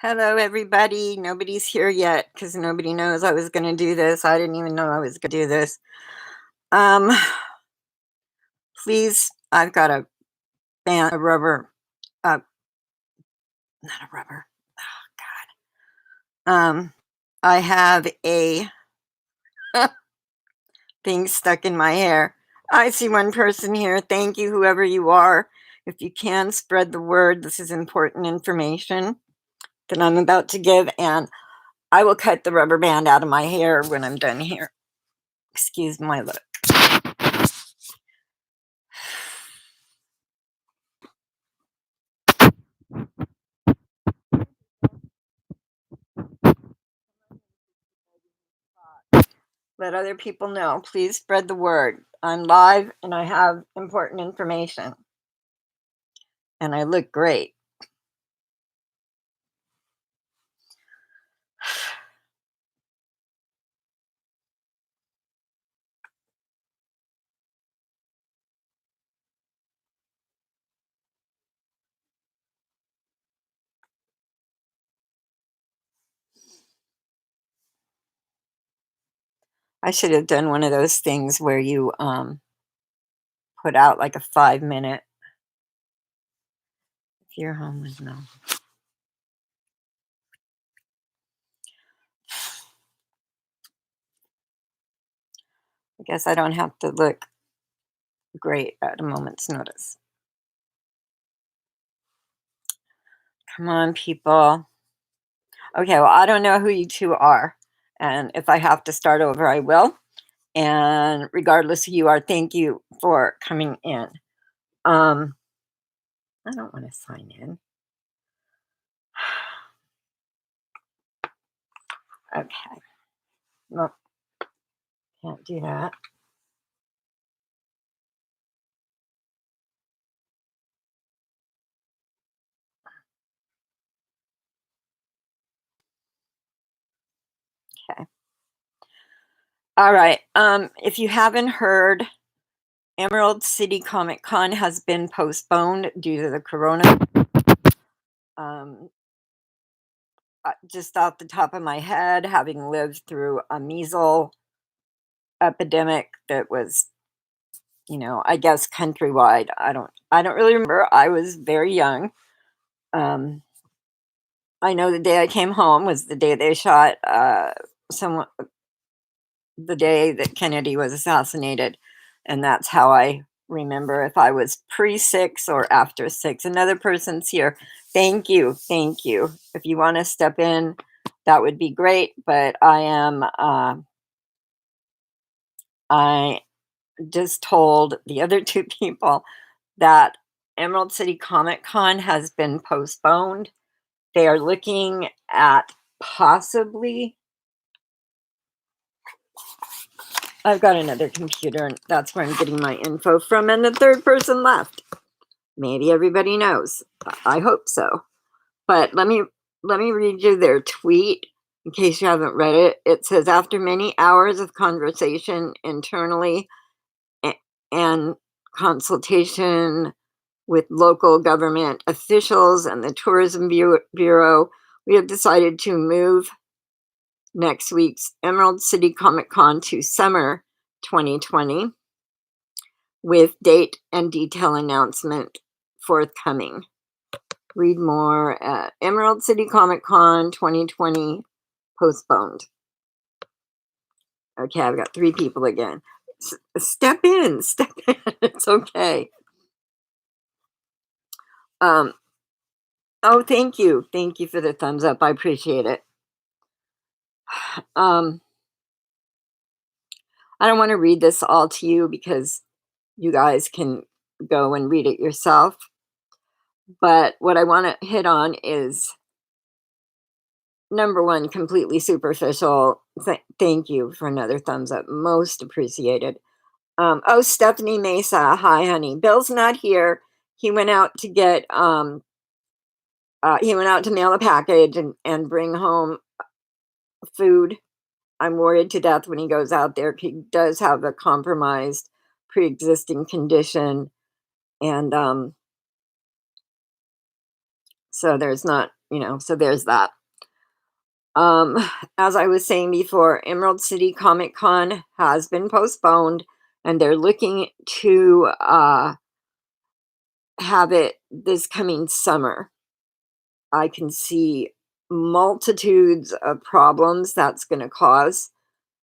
Hello, everybody. Nobody's here yet because nobody knows I was going to do this. I didn't even know I was going to do this. Um, please, I've got a band, a rubber, uh, not a rubber. Um, I have a thing stuck in my hair. I see one person here. Thank you, whoever you are. If you can spread the word, this is important information that I'm about to give, and I will cut the rubber band out of my hair when I'm done here. Excuse my look. Let other people know. Please spread the word. I'm live and I have important information. And I look great. I should have done one of those things where you put out like a 5 minute if you're home with no. I guess I don't have to look great at a moment's notice. Come on, people. Okay, well, I don't know who you two are. And if I have to start over, I will. And regardless who you are, thank you for coming in. I don't want to sign in. Okay. Well, can't do that. Okay. All right. If you haven't heard, Emerald City Comic Con has been postponed due to the corona. Um, just off the top of my head, having lived through a measles epidemic that was, I guess countrywide. I don't really remember. I was very young. Um, I know the day I came home was the day they shot someone, the day that Kennedy was assassinated, and that's how I remember if I was pre-6 or after 6. Another person's here. Thank you, thank you. If you want to step in, that would be great. But I just told the other two people that Emerald City Comic Con has been postponed. They are looking at possibly. I've got another computer, and that's where I'm getting my info from. And the third person left. Maybe everybody knows. I hope so. But let me read you their tweet in case you haven't read it. It says, after many hours of conversation internally and consultation with local government officials and the Tourism Bureau, we have decided to move next week's Emerald City Comic Con to summer 2020 with date and detail announcement forthcoming. Read more at Emerald City Comic Con 2020 postponed. Okay, I've got three people again. Step in, step in. It's okay. Um, oh, thank you. Thank you for the thumbs up. I appreciate it. Um, I don't want to read this all to you because you guys can go and read it yourself. But what I want to hit on is number one, completely superficial. Thank you for another thumbs up. Most appreciated. Oh, Stephanie Mesa. Hi, honey. Bill's not here. He went out to get, he went out to mail a package and bring home food. I'm worried to death when he goes out there. He does have a compromised pre existing condition. And so there's not so there's that. Um, as I was saying before, Emerald City Comic Con has been postponed, and they're looking to have it this coming summer. I can see multitudes of problems that's going to cause,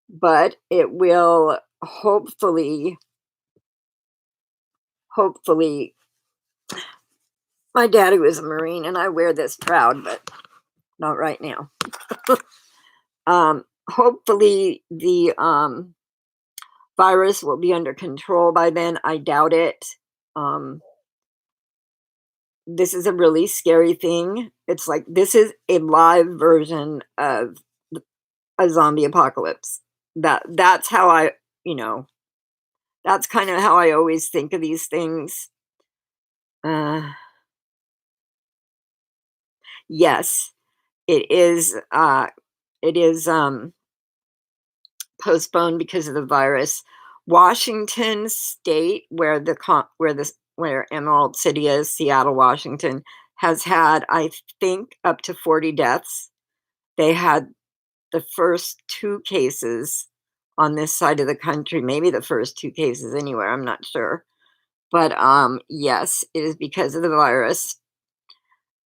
but it will hopefully, my daddy was a Marine, and I wear this proud, but not right now. Hopefully the virus will be under control by then. I doubt it. Um, this is a really scary thing. It's like this is a live version of a zombie apocalypse. That's how you know, that's kind of how I always think of these things. Uh, yes, it is. It is postponed because of the virus. Washington State, where Emerald City is, Seattle, Washington, has had, I think, up to 40 deaths. They had the first two cases on this side of the country, maybe the first two cases anywhere, I'm not sure. But yes, it is because of the virus.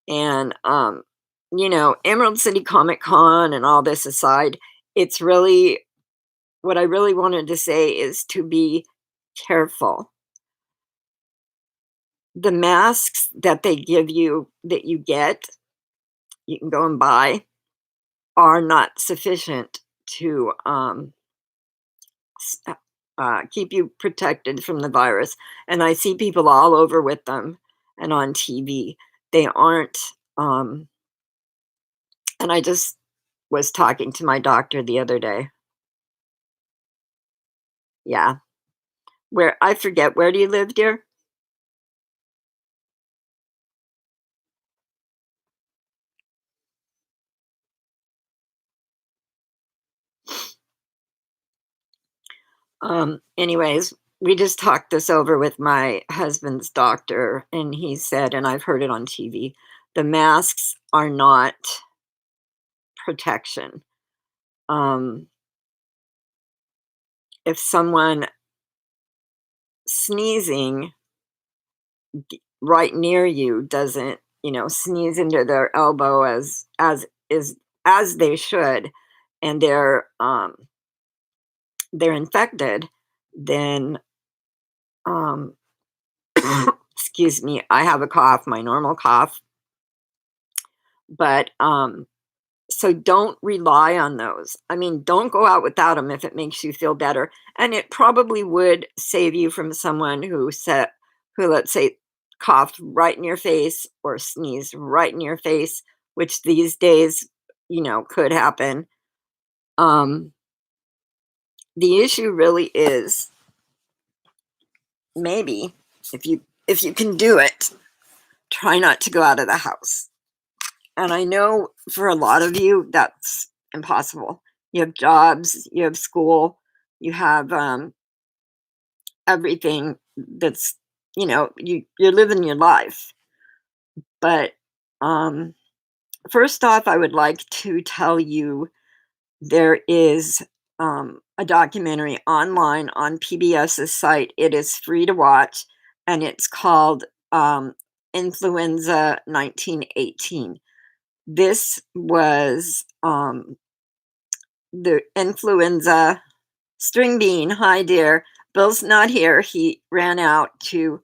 And Emerald City Comic Con and all this aside, it's really what I really wanted to say is to be careful. The masks that they give you that you can go and buy, are not sufficient to keep you protected from the virus. And I see people all over with them and on TV. They aren't. Um, and I just was talking to my doctor the other day. Yeah. Where I forget, where do you live, dear? Anyways, we just talked this over with my husband's doctor, and he said, and I've heard it on TV, the masks are not protection. Um, if someone sneezing right near you doesn't, sneeze into their elbow as they should, and they're infected, then um excuse me, I have a cough, my normal cough, but so don't rely on those. I mean, don't go out without them if it makes you feel better. And it probably would save you from someone who, let's say, coughed right in your face or sneezed right in your face, which these days, could happen. Um, the issue really is, maybe, if you can do it, try not to go out of the house. And I know for a lot of you, that's impossible. You have jobs, you have school, you have everything that's, you're living your life. But um, first off, I would like to tell you there is a documentary online on PBS's site. It is free to watch, and it's called Influenza 1918. This was the influenza string bean. Hi, dear. Bill's not here. He ran out to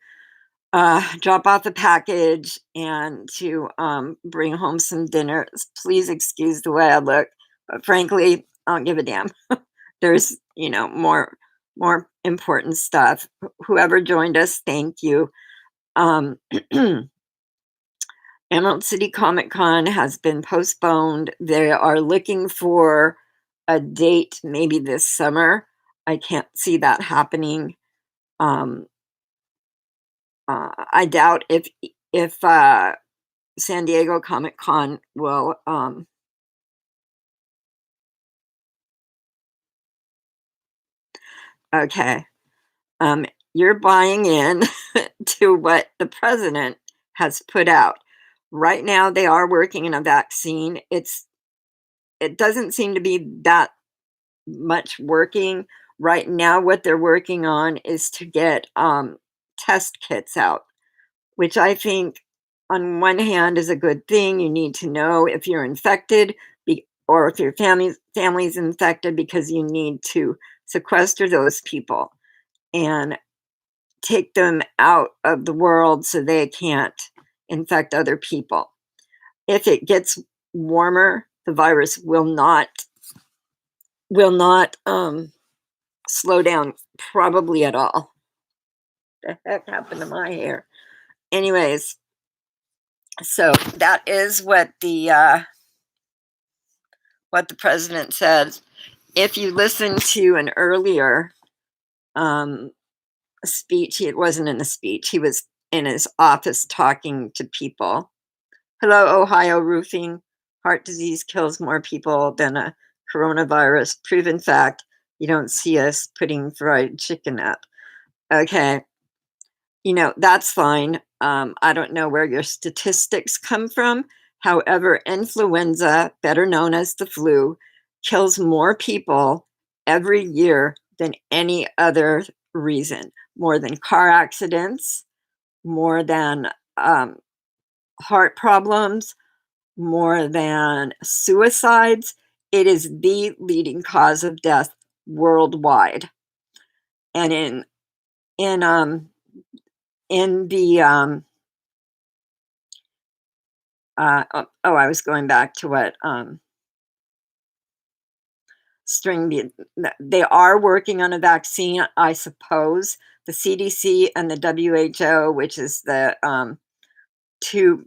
drop off a package and to bring home some dinner. Please excuse the way I look, but frankly, I don't give a damn. There's, more important stuff. Whoever joined us, thank you. Um, Emerald City Comic Con has been postponed. They are looking for a date maybe this summer. I can't see that happening. Um, I doubt if San Diego Comic Con will. Okay, um, you're buying in to what the president has put out. Right now, they are working on a vaccine. It doesn't seem to be that much working. Right now, what they're working on is to get test kits out, which I think on one hand is a good thing. You need to know if you're infected or if your family's infected, because you need to sequester those people and take them out of the world so they can't infect other people. If it gets warmer, the virus will not slow down probably at all. The heck happened to my hair? Anyways, so that is what the president said. If you listen to an earlier um, speech, it wasn't in the speech. He was in his office talking to people. Hello, Ohio roofing. Heart disease kills more people than a coronavirus. Proven fact. You don't see us putting fried chicken up. Okay. That's fine. I don't know where your statistics come from. However, influenza, better known as the flu, kills more people every year than any other reason, more than car accidents, more than heart problems, more than suicides. It is the leading cause of death worldwide. And in the I was going back to what they are working on a vaccine, I suppose. The CDC and the WHO, which is the two.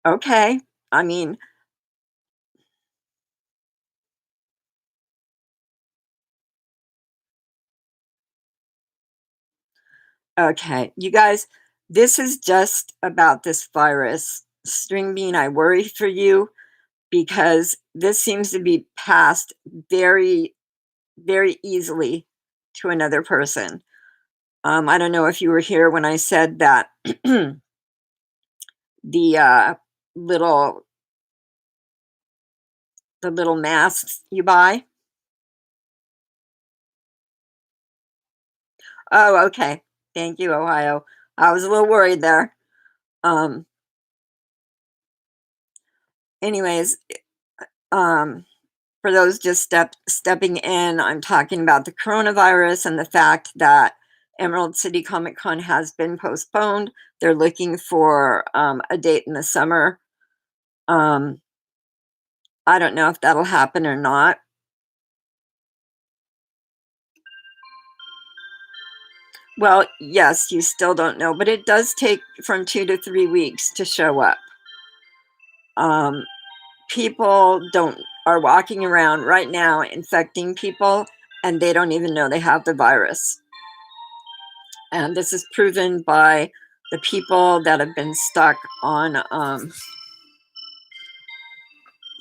Okay, I mean, okay, you guys, this is just about this virus. String bean, I worry for you because this seems to be passed very, very easily to another person. I don't know if you were here when I said that the little the little masks you buy. Oh, okay. Thank you, Ohio. I was a little worried there. Um, anyways, um, for those just stepping in, I'm talking about the coronavirus and the fact that Emerald City Comic Con has been postponed. They're looking for a date in the summer. Um, I don't know if that'll happen or not. Well, yes, you still don't know, but it does take from 2 to 3 weeks to show up. Um, People don't are walking around right now infecting people, and they don't even know they have the virus. And this is proven by the people that have been stuck on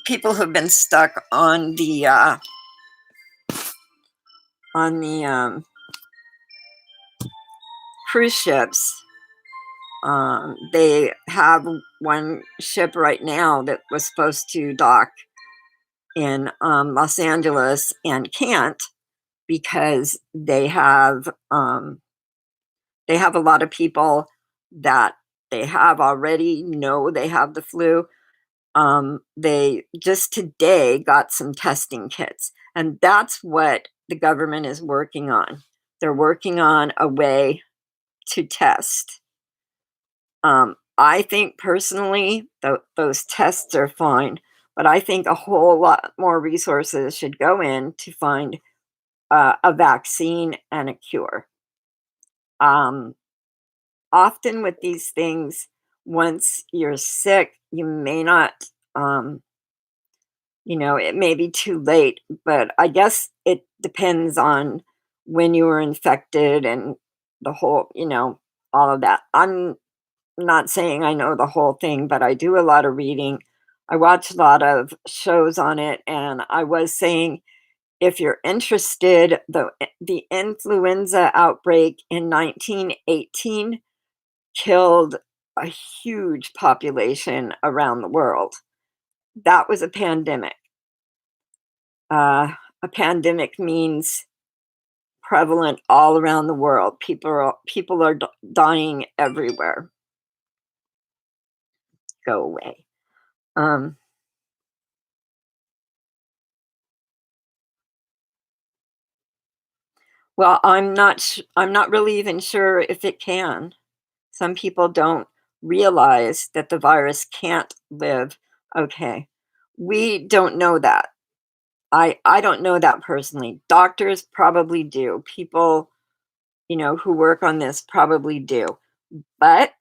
people who've been stuck on the cruise ships. They have one ship right now that was supposed to dock in Los Angeles and can't because they have a lot of people that they have already know they have the flu. They just today got some testing kits, and that's what the government is working on. They're working on a way to test. I think personally, those tests are fine, but I think a whole lot more resources should go in to find a vaccine and a cure. Um, Often with these things, once you're sick, you may not, um, it may be too late, but I guess it depends on when you were infected and the whole, all of that. I'm not saying I know the whole thing, but I do a lot of reading. I watch a lot of shows on it, and I was saying if you're interested, the influenza outbreak in 1918 killed a huge population around the world. That was a pandemic. A pandemic means prevalent all around the world. People are dying everywhere. Go away. Um, well, I'm not really even sure if it can. Some people don't realize that the virus can't live. Okay, we don't know that. I don't know that personally. Doctors probably do. People, who work on this probably do. But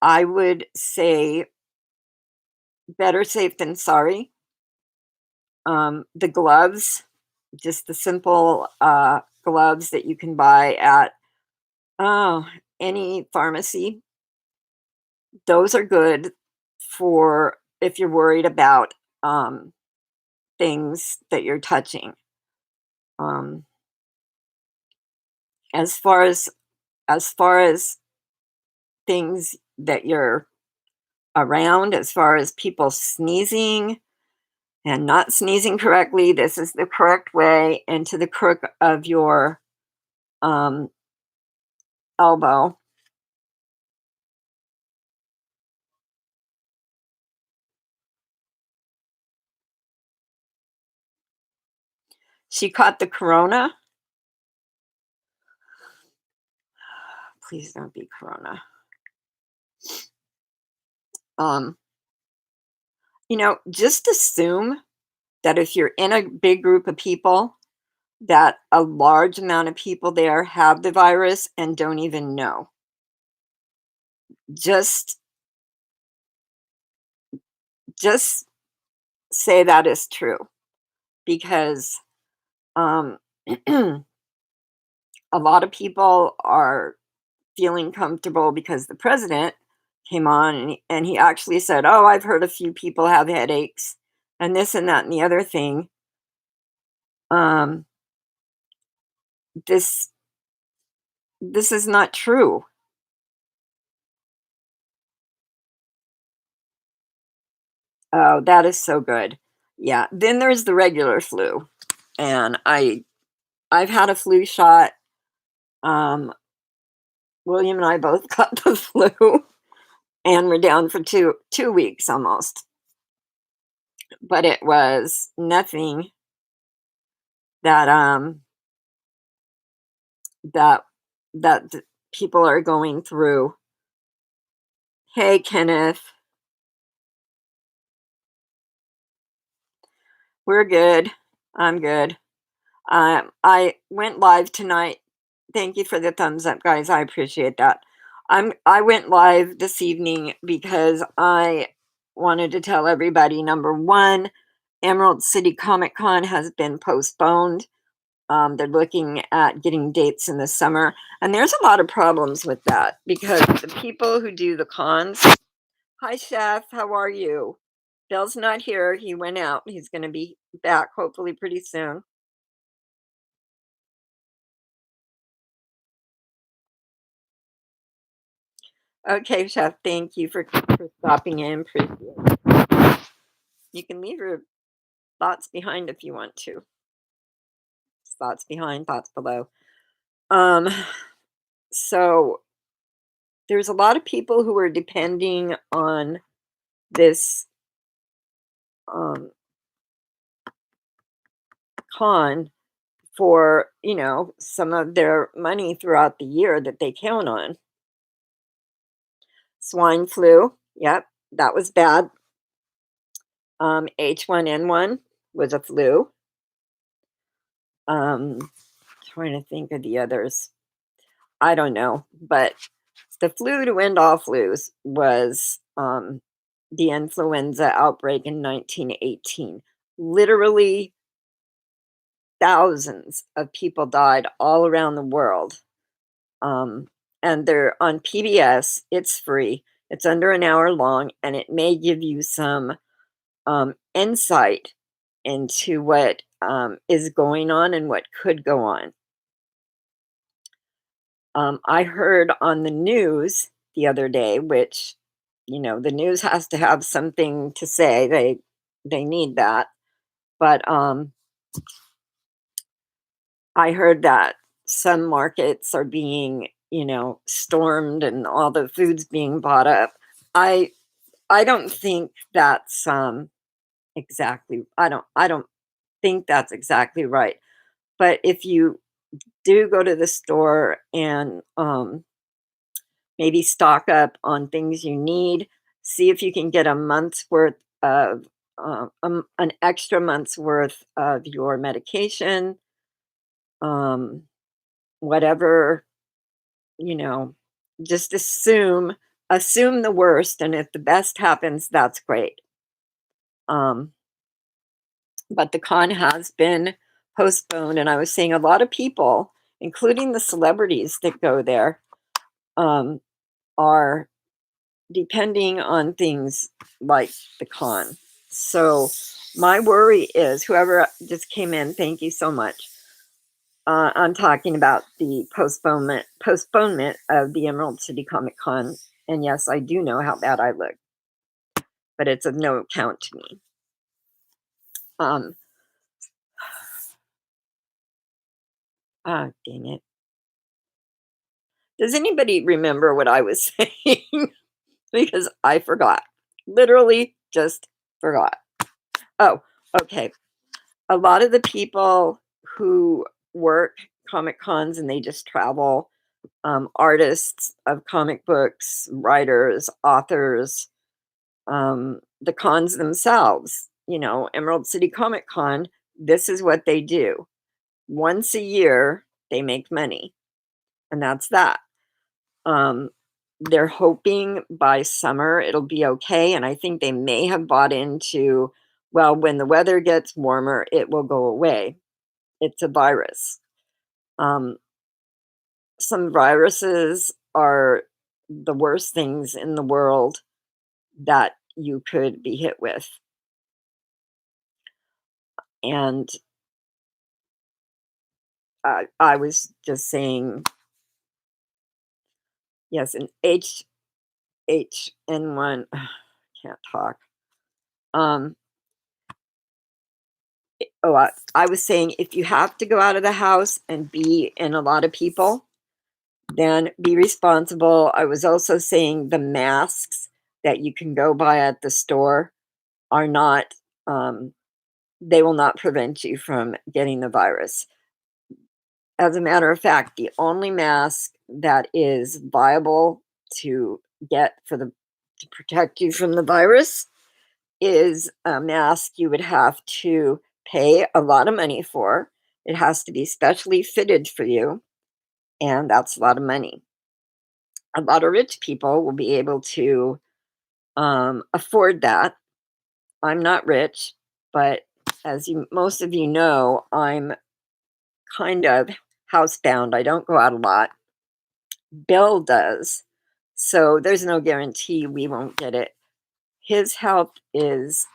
I would say better safe than sorry. The gloves, just the simple gloves that you can buy at oh, any pharmacy, those are good for if you're worried about um, things that you're touching. Um, as far as things that you're around, as far as people sneezing and not sneezing correctly, this is the correct way into the crook of your um, elbow. She caught the corona. Please don't be corona. Um, just assume that if you're in a big group of people, that a large amount of people there have the virus and don't even know. Just just say that is true because um, a lot of people are feeling comfortable because the president came on and he actually said, "Oh, I've heard a few people have headaches and this and that and the other thing." Um, this this is not true. Oh, that is so good. Yeah. Then there's the regular flu, and I've had a flu shot. Um, William and I both got the flu, and we're down for two weeks almost. But it was nothing that that people are going through. Hey, Kenneth, we're good. I'm good. I went live tonight. Thank you for the thumbs up, guys. I appreciate that. I went live this evening because I wanted to tell everybody number one, Emerald City Comic Con has been postponed. They're looking at getting dates in the summer, and there's a lot of problems with that because the people who do the cons. Hi, Chef. How are you? Bill's not here. He went out. He's going to be back hopefully pretty soon. Okay, Chef. Thank you for stopping in. Appreciate it. You can leave your thoughts behind if you want to. Thoughts behind, thoughts below. Um, so there's a lot of people who are depending on this um, con for some of their money throughout the year that they count on. Swine flu, yep, that was bad. H1N1 was a flu. Trying to think of the others. I don't know, but the flu to end all flus was the influenza outbreak in 1918. Literally thousands of people died all around the world. Um, and they're on PBS. It's free. It's under an hour long, and it may give you some insight into what is going on and what could go on. I heard on the news the other day, which, the news has to have something to say. They need that. But I heard that some markets are being, stormed and all the food's being bought up. I I don't think that's exactly I don't think that's exactly right. But if you do go to the store and maybe stock up on things you need, see if you can get a month's worth of an extra month's worth of your medication, um, whatever, you know, just assume the worst, and if the best happens, that's great. Um, but the con has been postponed, and I was seeing a lot of people, including the celebrities that go there, um, are depending on things like the con. So my worry is whoever just came in, thank you so much. I'm talking about the postponement of the Emerald City Comic Con. And yes, I do know how bad I look, but it's of no account to me. Um, dang it. Does anybody remember what I was saying? Because I forgot. Literally just forgot. Oh, okay. A lot of the people who work comic cons and they just travel, artists of comic books, writers, authors, the cons themselves, Emerald City Comic Con, this is what they do. Once a year, they make money, and that's that. Um, they're hoping by summer it'll be okay, and I think they may have bought into, well, when the weather gets warmer, it will go away. It's a virus. Um, some viruses are the worst things in the world that you could be hit with. And I was just saying, yes, an HN1, can't talk. Um, I was saying if you have to go out of the house and be in a lot of people, then be responsible. I was also saying the masks that you can go buy at the store are not, um, they will not prevent you from getting the virus. As a matter of fact, the only mask that is viable to get to protect you from the virus is a mask you would have to pay a lot of money for. It has to be specially fitted for you, and that's a lot of money. A lot of rich people will be able to afford that. I'm not rich, but as most of you know, I'm kind of housebound. I don't go out a lot. Bill does. So there's no guarantee we won't get it. His health is,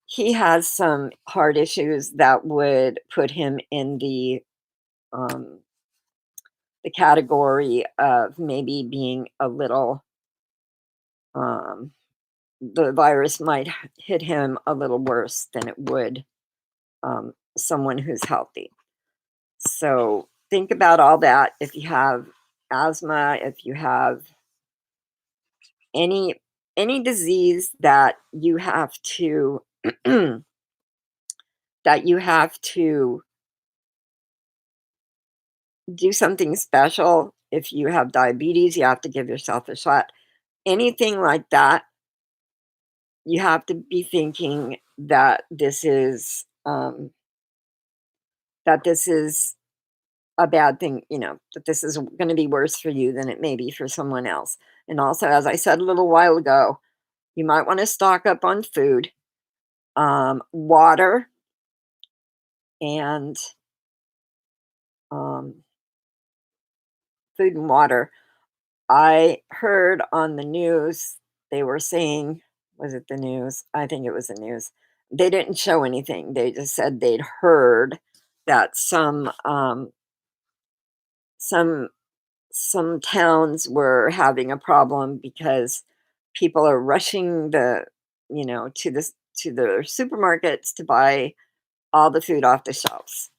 he has some heart issues that would put him in um, the category of maybe being a little, um, the virus might hit him a little worse than it would someone who's healthy. So think about all that. If you have asthma, if you have any any disease that you have to that you have to do something special. If you have diabetes, you have to give yourself a shot. Anything like that, you have to be thinking that this is a bad thing, that this is going to be worse for you than it may be for someone else. And also, as I said a little while ago, you might want to stock up on food, water, and um, food and water. I heard on the news, they were saying, was it the news? I think it was the news, They didn't show anything. They just said they'd heard that some some towns were having a problem because people are rushing to the supermarkets to buy all the food off the shelves.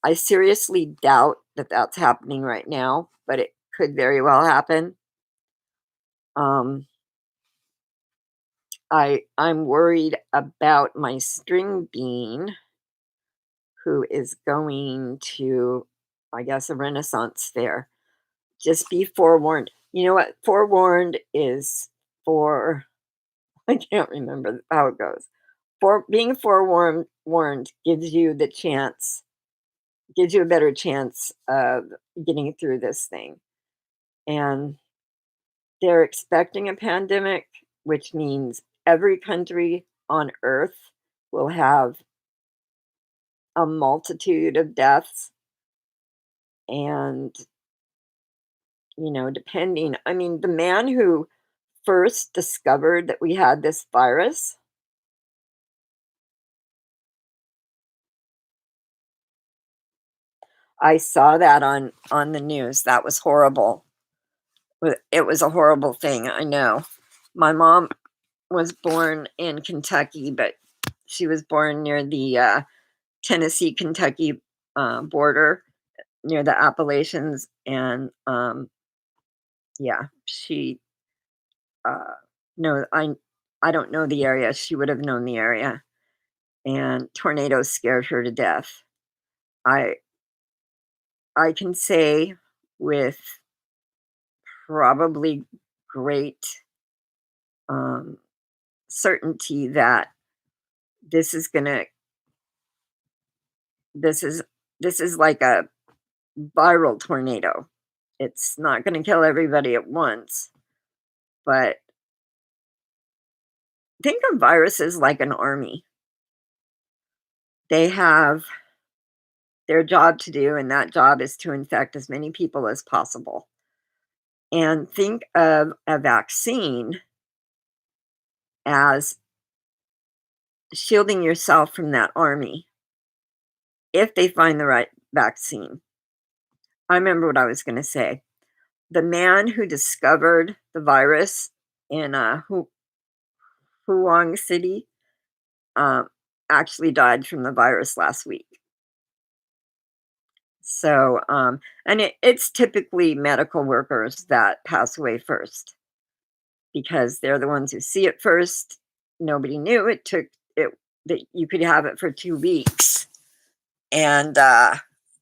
I seriously doubt that that's happening right now, but it could very well happen. Um, I'm worried about my string bean, who is going to, I guess, a Renaissance fair. Just be forewarned. You know what? Forewarned is for, I can't remember how it goes. For being forewarned warned gives you the chance, gives you a better chance of getting through this thing. And they're expecting a pandemic, which means every country on earth will have a multitude of deaths. And, depending, I mean, the man who first discovered that we had this virus, I saw that on the news. That was horrible. It was a horrible thing, I know. My mom was born in Kentucky, but she was born near the Tennessee Kentucky border, near the Appalachians, and yeah, she uh, no, I don't know the area. She would have known the area, and tornadoes scared her to death. I I can say with probably great um, certainty that this is gonna this is this is like a viral tornado. It's not gonna kill everybody at once, but think of viruses like an army. They have their job to do, and that job is to infect as many people as possible. And think of a vaccine as shielding yourself from that army if they find the right vaccine. I remember what I was going to say. The man who discovered the virus in Huang City um, actually died from the virus last week. So, and it's typically medical workers that pass away first because they're the ones who see it first. Nobody knew it took it that you could have it for 2 weeks, and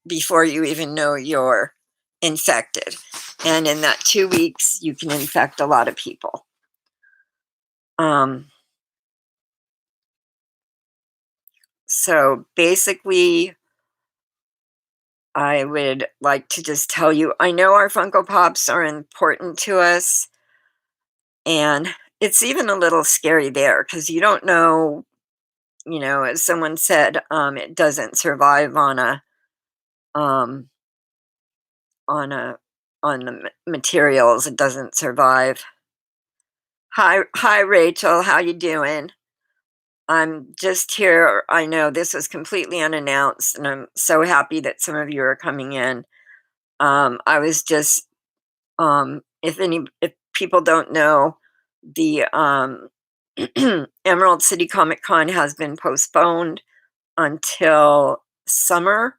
before you even know you're infected. And in that 2 weeks, you can infect a lot of people. Um, so basically, I would like to just tell you I know our Funko Pops are important to us, and it's even a little scary there because you don't know, as someone said, it doesn't survive um, on a on the materials. It doesn't survive. Hi, Rachel. How you doing? I'm just here. I know this was completely unannounced, and I'm so happy that some of you are coming in. I was just, if people don't know, the Emerald City Comic Con has been postponed until summer,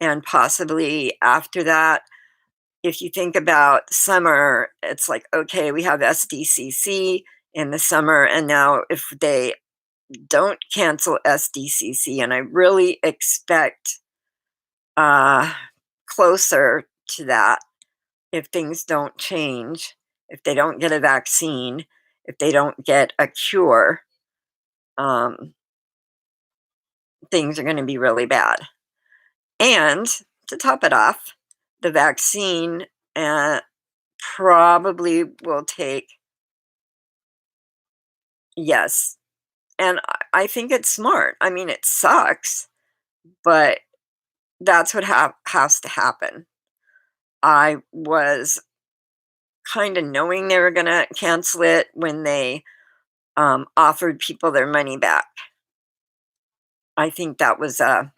and possibly after that. If you think about summer, it's like, okay, we have SDCC in the summer, and now if they don't cancel SDCC, and I really expect uh, closer to that if things don't change, if they don't get a vaccine, if they don't get a cure, um, things are going to be really bad. And to top it off, the vaccine uh, probably will take, yes. And I think it's smart. I mean, it sucks, but that's what has to happen. I was kind of knowing they were going to cancel it when they offered people their money back. I think that was a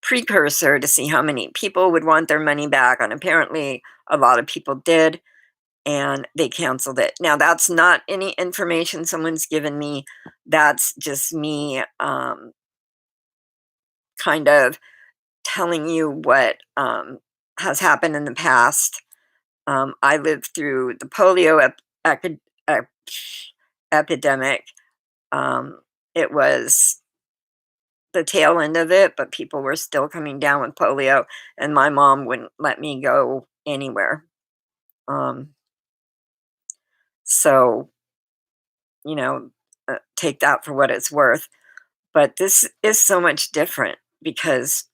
precursor to see how many people would want their money back, and apparently a lot of people did, and they canceled it. Now, that's not any information someone's given me. That's just me kind of telling you what has happened in the past. I lived through the polio ep- epidemic. It was the tail end of it, but people were still coming down with polio, and my mom wouldn't let me go anywhere. Um, so, you know, take that for what it's worth. But this is so much different because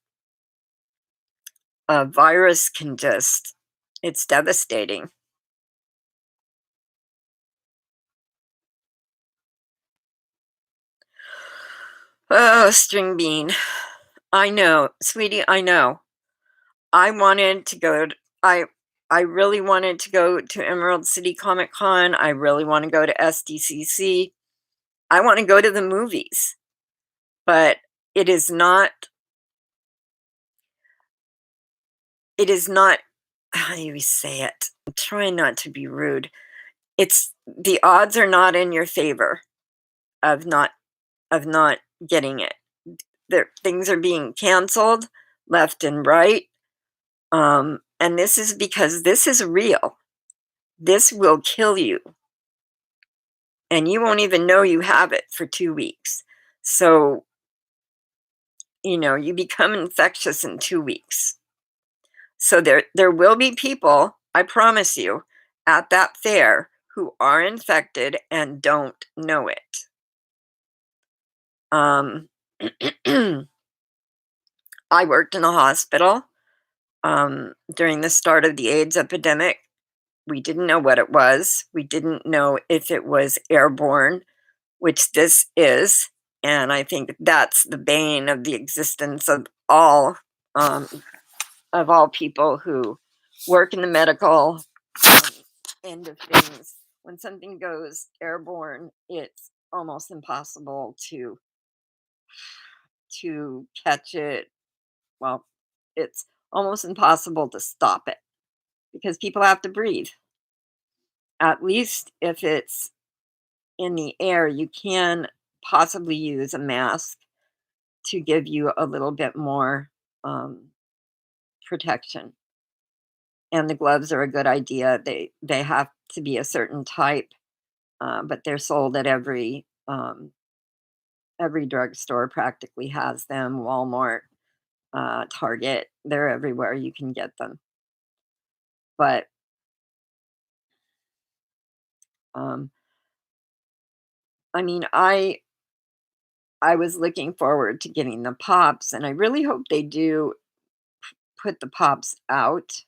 a virus can just, it's devastating. Oh, string bean. I know, sweetie, I know. I wanted to go to, I really wanted to go to Emerald City Comic Con. I really want to go to SDCC. I want to go to the movies, but it is not, it is not, how do you say it? I'm trying not to be rude. It's the odds are not in your favor of not getting it. There, things are being canceled left and right. And this is because this is real. This will kill you, and you won't even know you have it for 2 weeks. So, you become infectious in 2 weeks. So there will be people, I promise you, at that fair who are infected and don't know it. Um, I worked in a hospital during the start of the AIDS epidemic. We didn't know what it was. We didn't know if it was airborne, which this is. And I think that's the bane of the existence um, of all people who work in the medical um, end of things. When something goes airborne, it's almost impossible to catch it. Well, it's almost impossible to stop it because people have to breathe. At least if it's in the air, you can possibly use a mask to give you a little bit more um, protection. And the gloves are a good idea. They have to be a certain type, but they're sold at every drugstore practically has them. Walmart, Target, they're everywhere. You can get them. But um, I mean, I was looking forward to getting the pops, and I really hope they do put the pops out.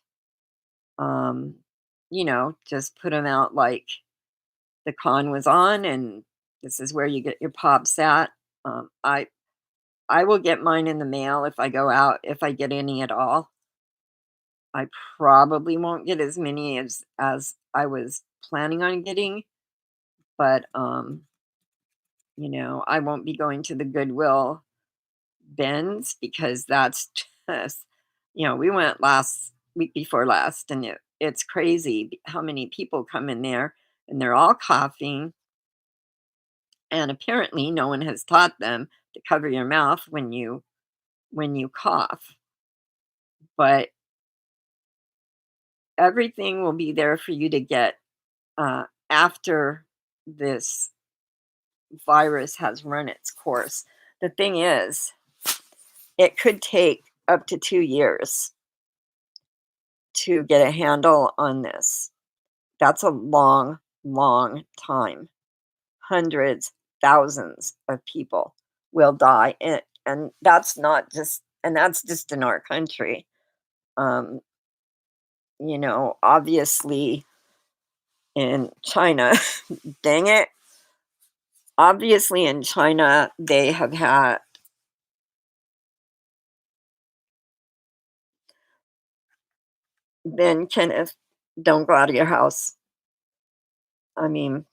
Um, just put them out like the con was on, and this is where you get your pops at. I will get mine in the mail if I go out, if I get any at all. I probably won't get as many as I was planning on getting, but I won't be going to the Goodwill bins because that's just, we went last week before last, and it's crazy how many people come in there and they're all coughing, and apparently no one has taught them to cover your mouth when you cough. But everything will be there for you to get after this virus has run its course. The thing is, it could take up to 2 years to get a handle on this. That's a long, long time. Hundreds, thousands of people will die. And that's just in our country. Um, obviously in China, dang it, obviously in China, they have had, then Kenneth, don't go out of your house. I mean,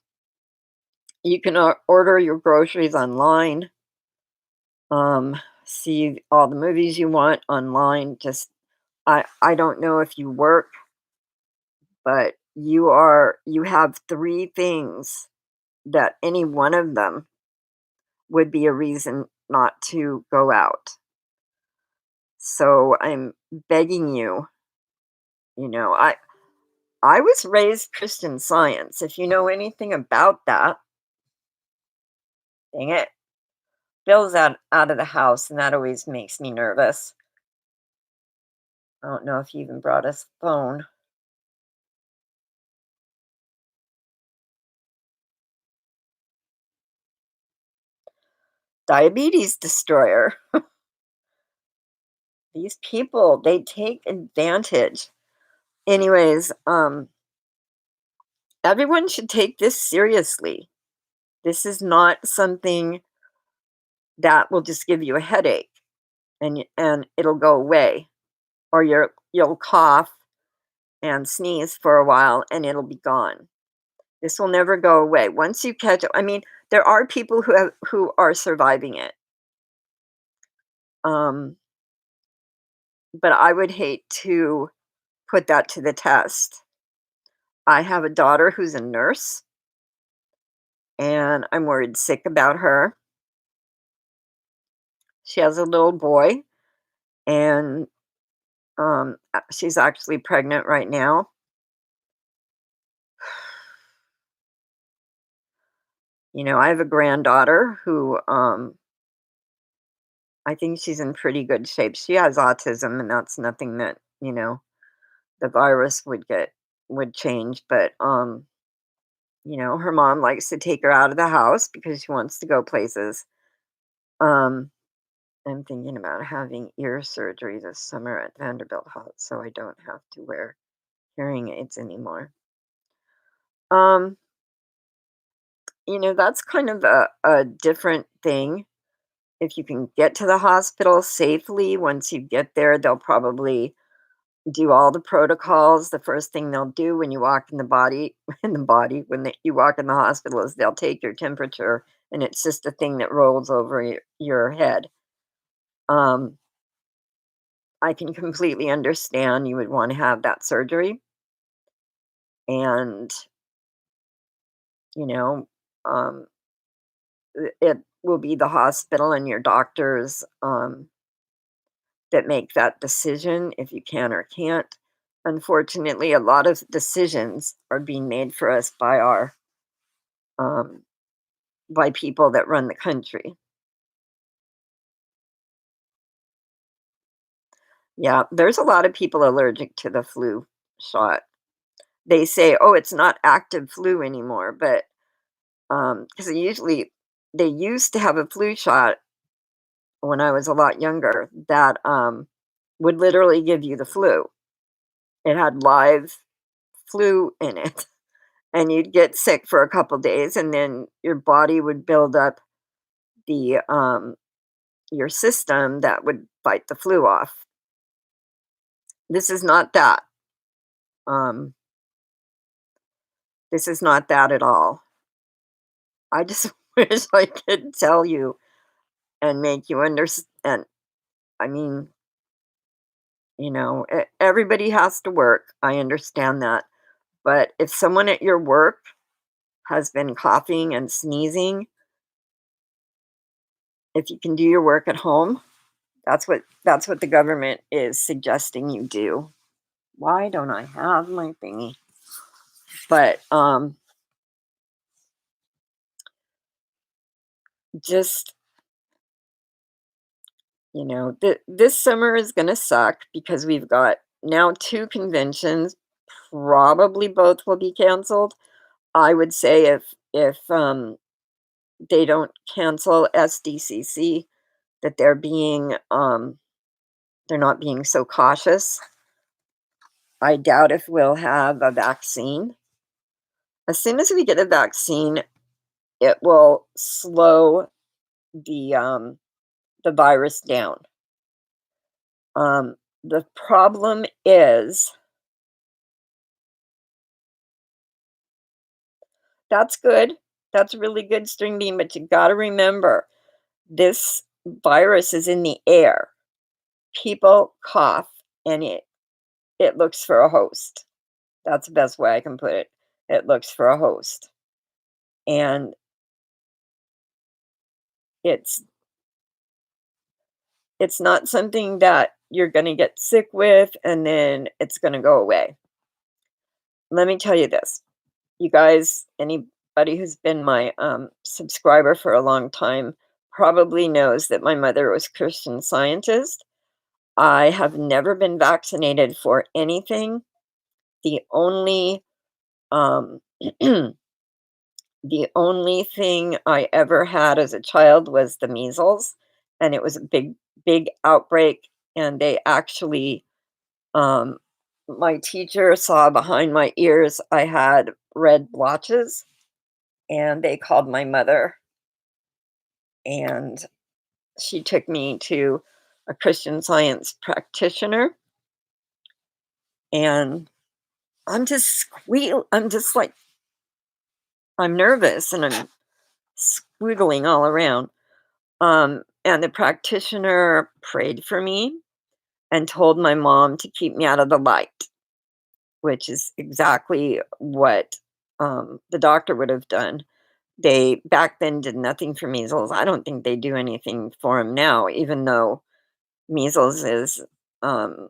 you can order your groceries online. Um, see all the movies you want online. Just I don't know if you work, but you have three things that any one of them would be a reason not to go out. So I'm begging you, you know, I was raised Christian Science. If you know anything about that, dang it, Bill's out of the house, and that always makes me nervous. I don't know if he even brought his phone. Diabetes destroyer. These people, they take advantage. Anyways, everyone should take this seriously. This is not something that will just give you a headache and it'll go away, or you'll cough and sneeze for a while and it'll be gone. This will never go away. Once you catch it, I mean, there are people who are surviving it. Um, but I would hate to put that to the test. I have a daughter who's a nurse, and I'm worried sick about her. She has a little boy, and she's actually pregnant right now. You know, I have a granddaughter who I think she's in pretty good shape. She has autism, and that's nothing that, the virus would change, but her mom likes to take her out of the house because she wants to go places. Um I'm thinking about having ear surgery this summer at Vanderbilt Health so I don't have to wear hearing aids anymore. Um that's kind of a different thing. If you can get to the hospital safely, once you get there, they'll probably do all the protocols. The first thing they'll do when you walk in the body, you walk in the hospital, is they'll take your temperature, and it's just a thing that rolls over your head. Um, I can completely understand you would want to have that surgery, and you know, um, it will be the hospital and your doctors that make that decision if you can or can't. Unfortunately, a lot of decisions are being made for us um, by people that run the country. Yeah, there's a lot of people allergic to the flu shot. They say, "Oh, it's not active flu anymore," but because they used to have a flu shot when I was a lot younger that would literally give you the flu. It had live flu in it, and you'd get sick for a couple days, and then your body would build up the your system that would fight the flu off. This is not that. Um, this is not that at all. I just wish I could tell you and make you understand. I mean, everybody has to work. I understand that. But if someone at your work has been coughing and sneezing, if you can do your work at home, that's what the government is suggesting you do. Why don't I have my thingy? But just this summer is going to suck because we've got now two conventions. Probably both will be canceled. I would say if they don't cancel SDCC, that they're not being so cautious. I doubt if we'll have a vaccine. As soon as we get a vaccine, it will slow the virus down. The problem is that's good. That's really good, string bean, but you got to remember this virus is in the air. People cough and it looks for a host. That's the best way I can put it. It looks for a host. And it's it's not something that you're going to get sick with and then it's going to go away. Let me tell you this. You guys, anybody who's been my subscriber for a long time probably knows that my mother was Christian Scientist. I have never been vaccinated for anything. The only um, the only thing I ever had as a child was the measles, and it was a big outbreak. And they actually, um, my teacher saw behind my ears I had red blotches, and they called my mother, and she took me to a Christian Science practitioner, and I'm just like I'm nervous and I'm squiggling all around. And the practitioner prayed for me and told my mom to keep me out of the light, which is exactly what the doctor would have done. They back then did nothing for measles. I don't think they do anything for them now, even though measles is um,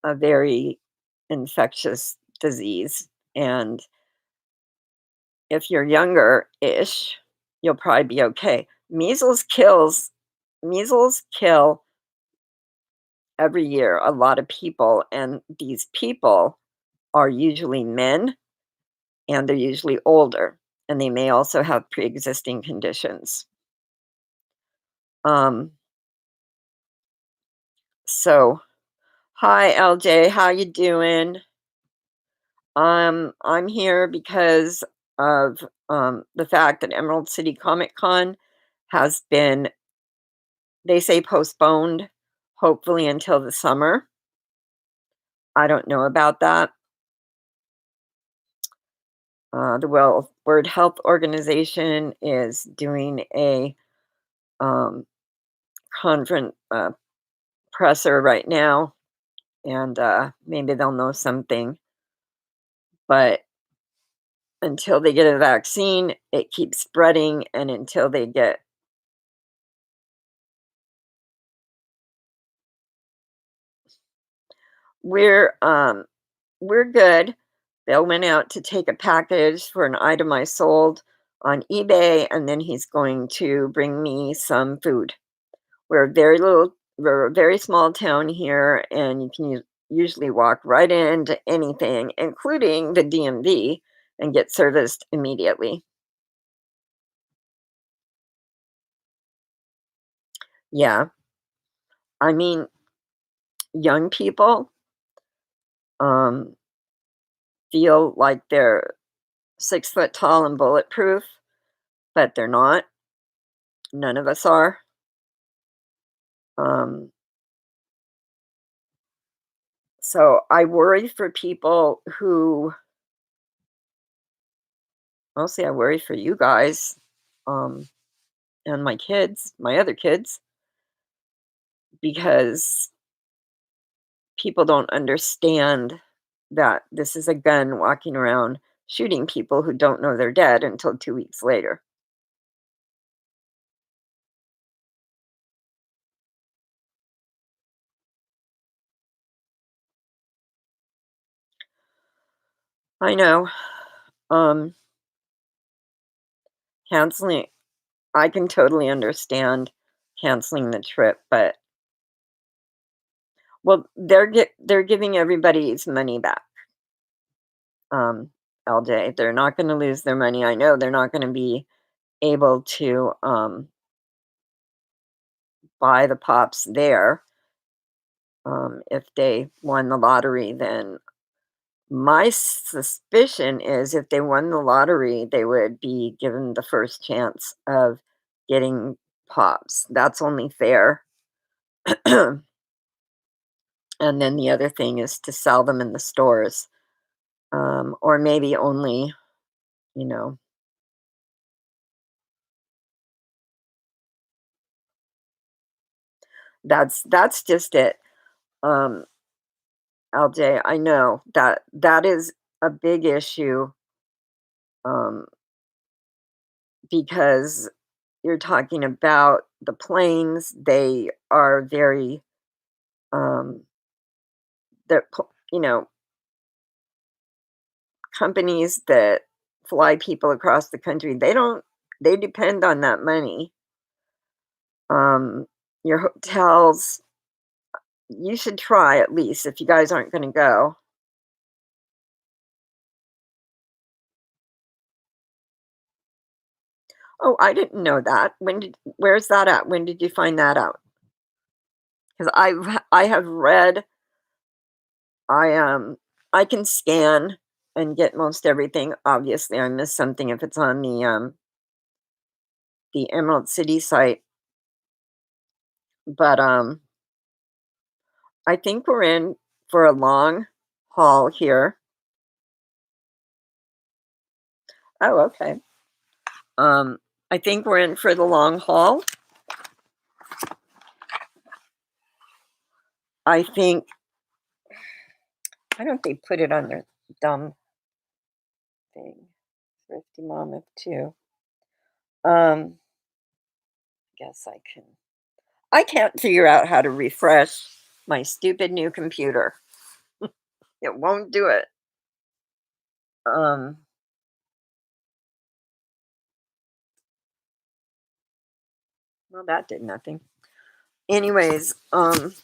a very infectious disease. And if you're younger ish, you'll probably be okay. Measles kill every year a lot of people, and these people are usually men and they're usually older, and they may also have pre-existing conditions. Um, so hi LJ, how you doing? I'm here because of the fact that Emerald City Comic Con has been, they say, postponed, hopefully until the summer. I don't know about that. The World Health Organization is doing a um, conference presser right now, and maybe they'll know something. But until they get a vaccine, it keeps spreading, and until they get, we're we're good. They went out to take a package for an item I sold on eBay, and then he's going to bring me some food. We're a very small town here, and you can usually walk right into anything, including the DMV, and get serviced immediately. Yeah, I mean, young people um, feel like they're 6 foot tall and bulletproof, but they're not. None of us are. Um, so I worry for people who, mostly I worry for you guys, um, and my kids, my other kids, because people don't understand that this is a gun walking around shooting people who don't know they're dead until 2 weeks later. I know. Um, canceling I can totally understand canceling the trip, but well, they're giving everybody's money back. LJ, they're not going to lose their money. I know they're not going to be able to buy the pops there. If they won the lottery, then my suspicion is if they won the lottery, they would be given the first chance of getting pops. That's only fair. And then the other thing is to sell them in the stores, or maybe only, you know, That's just it. Um, LJ, I know that that is a big issue, um, because you're talking about the planes. They are very, um, you know, companies that fly people across the country. They depend on that money. Your hotels, you should try at least if you guys aren't going to go. Oh, I didn't know that. Where's that at? When did you find that out? Because I have read, I I can scan and get most everything. Obviously, I miss something if it's on the Emerald City site, but I think we're in for a long haul here. Oh, okay. Um, I think we're in for the long haul. I think, why don't they put it on their dumb thing? Thrifty Mom of Two. Um, guess I can. I can't figure out how to refresh my stupid new computer. It won't do it. Um, well, that did nothing. Anyways, um,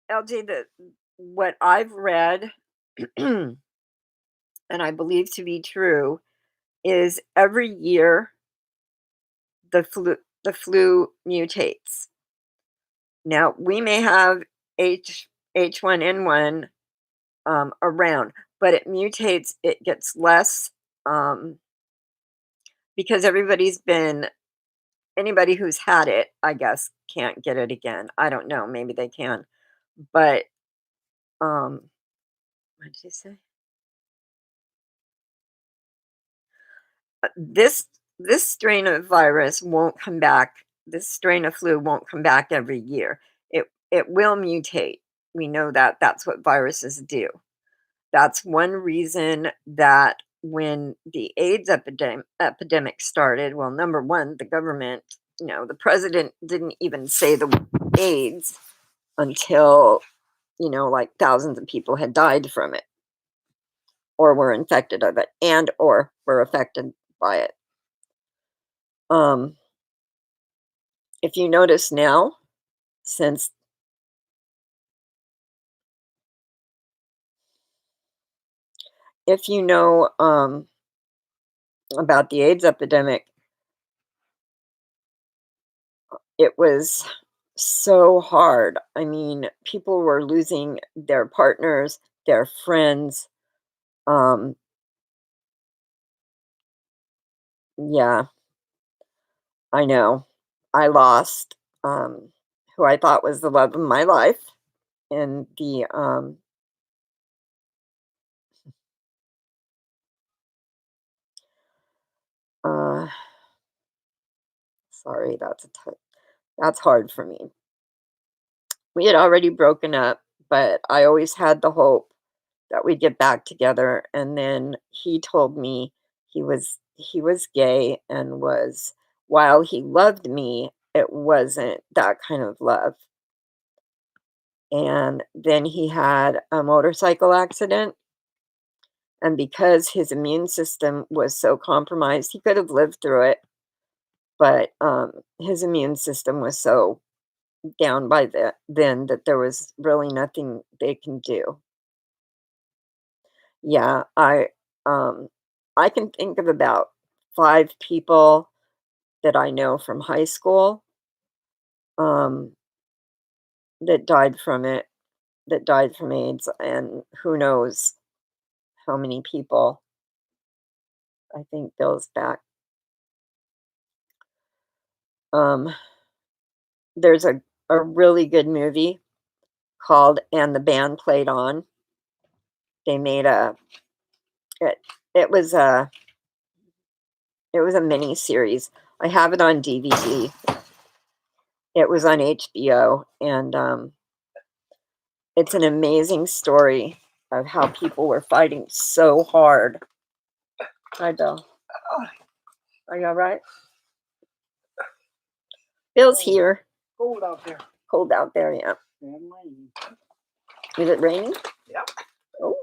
LJ, the what I've read and I believe to be true is every year the flu mutates. Now we may have H1N1 around, but it mutates. It gets less, um, because anybody who's had it, I guess, can't get it again. I don't know. Maybe they can, but um, what did you say? This strain of virus won't come back. This strain of flu won't come back every year. It will mutate. We know that that's what viruses do. That's one reason that when the AIDS epidemic started, well, number one, the government, the president didn't even say the word AIDS until, like thousands of people had died from it or were infected of it and or were affected by it. Um, if you notice now, since if you know about the AIDS epidemic, it was so hard. I mean, people were losing their partners, their friends. Um, yeah, I know. I lost who I thought was the love of my life in the uh sorry, that's hard for me. We had already broken up, but I always had the hope that we'd get back together, and then he told me he was gay and was while he loved me, it wasn't that kind of love. And then he had a motorcycle accident, and because his immune system was so compromised, he could have lived through it, but his immune system was so down by then that there was really nothing they can do. Yeah, um I can think of about 5 people that I know from high school, um, that died from it, that died from AIDS, and who knows how many people. I think Bill's back. Um, there's a really good movie called "And the Band Played On." They made a it it was It was a mini series. I have it on DVD. It was on HBO, and it's an amazing story of how people were fighting so hard. Hi, Bill. Are you all right? Bill's here. Cold out there. Cold out there, yeah. And raining. Is it raining? Yep. Oh,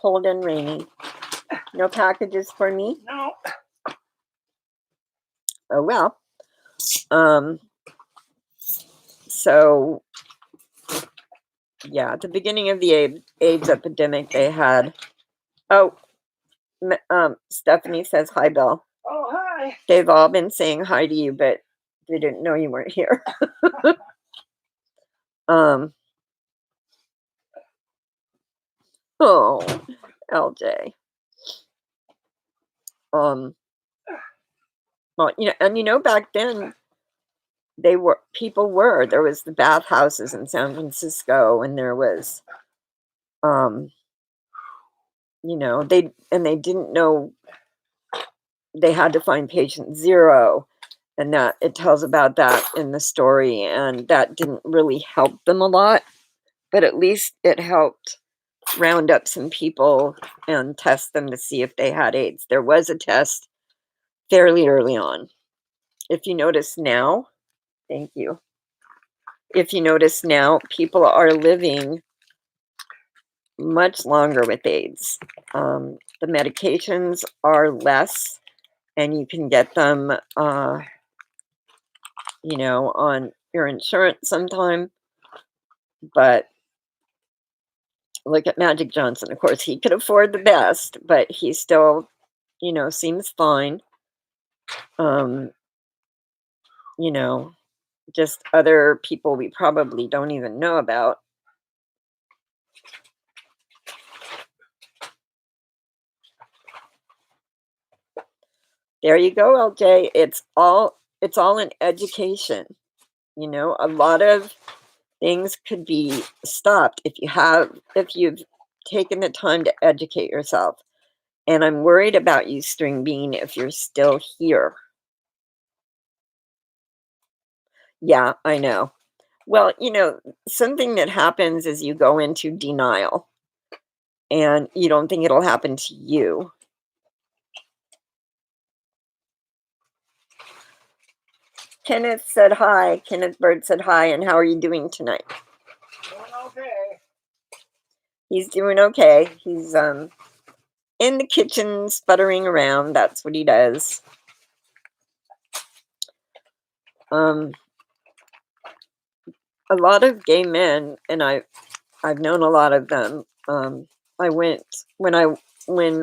cold and rainy. No packages for me? No. Oh, well. So, yeah, at the beginning of the AIDS epidemic, they had. Oh, Stephanie says hi, Bill. Oh, hi. They've all been saying hi to you, but they didn't know you weren't here. Oh, LJ. Well, back then there was the bathhouses in San Francisco, and there was, they didn't know they had to find patient zero, and that it tells about that in the story, and that didn't really help them a lot, but at least it helped round up some people and test them to see if they had AIDS. There was a test fairly early on. If you notice now, thank you. If you notice now, people are living much longer with AIDS. The medications are less, and you can get them, on your insurance sometime. But look at Magic Johnson. Of course, he could afford the best, but he still, seems fine. You know, just other people we probably don't even know about. There you go, LJ. It's all in education. A lot of things could be stopped if you've taken the time to educate yourself. And I'm worried about you, String Bean, if you're still here. Yeah, I know. Well, something that happens is you go into denial and you don't think it'll happen to you. Kenneth said hi. Kenneth Bird said hi. And how are you doing tonight? Doing okay. He's doing okay. He's in the kitchen sputtering around. That's what he does. A lot of gay men, and I've known a lot of them. When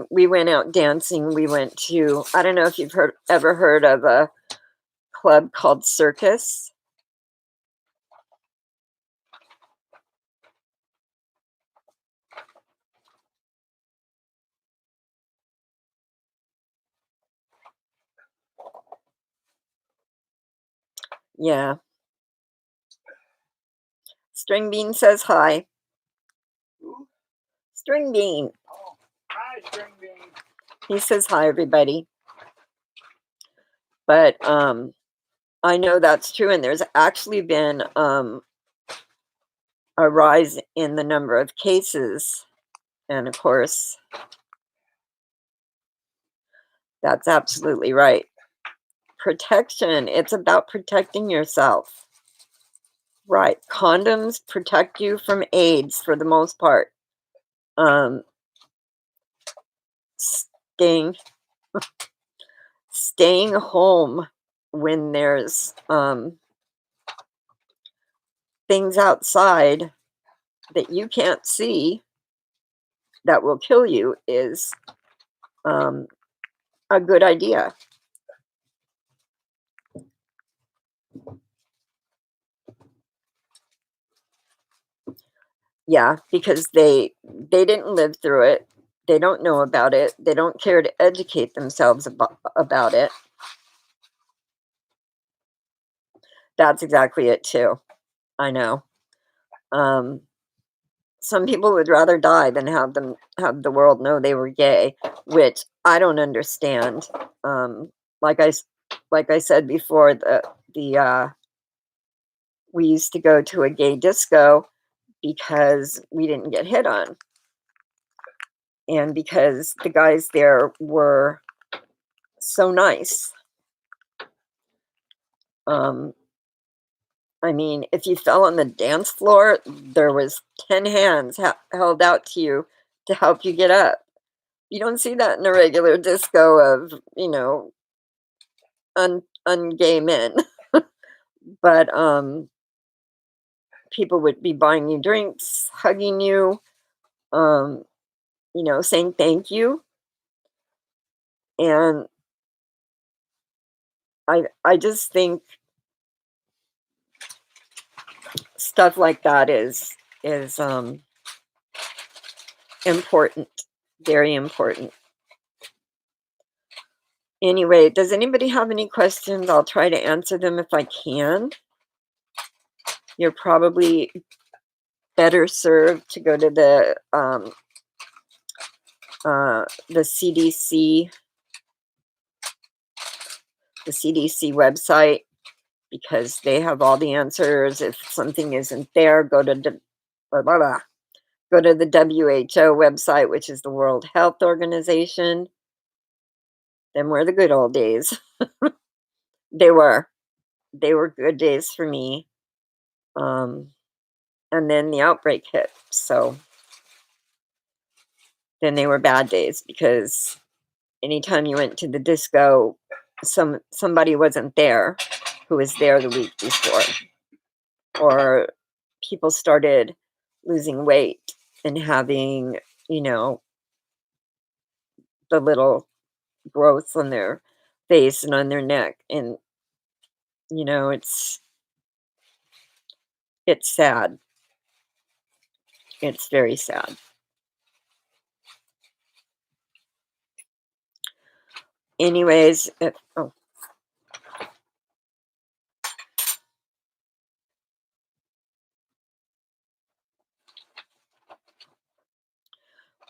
we went out dancing, we went to, I don't know if you've ever heard of a club called Circus. Yeah. String Bean says hi. Who? String Bean. Oh, hi, String Bean. He says hi, everybody. But I know that's true, and there's actually been a rise in the number of cases, and of course, that's absolutely right. Protection. It's about protecting yourself. Right. Condoms protect you from AIDS for the most part. Staying staying home when there's things outside that you can't see that will kill you is a good idea. Yeah, because they didn't live through it. They don't know about it. They don't care to educate themselves about it. That's exactly it too. I know. some people would rather die than have the world know they were gay, which I don't understand. Um, like like I said before, the we used to go to a gay disco because we didn't get hit on, and because the guys there were so nice. Um, I mean, if you fell on the dance floor, there was 10 hands held out to you to help you get up. You don't see that in a regular disco of, ungay men. But people would be buying you drinks, hugging you, um, saying thank you. And I just think stuff like that is important, very important. Anyway, does anybody have any questions? I'll try to answer them if I can. You're probably better served to go to the CDC, the CDC website, because they have all the answers. If something isn't there, blah, blah, blah. Go to the WHO website, which is the World Health Organization. Them were the good old days. They were. They were good days for me. Um, and then the outbreak hit. So then they were bad days because anytime you went to the disco, somebody wasn't there who was there the week before, or people started losing weight and having, you know, the little growths on their face and on their neck, and it's sad. It's very sad. Anyways, oh,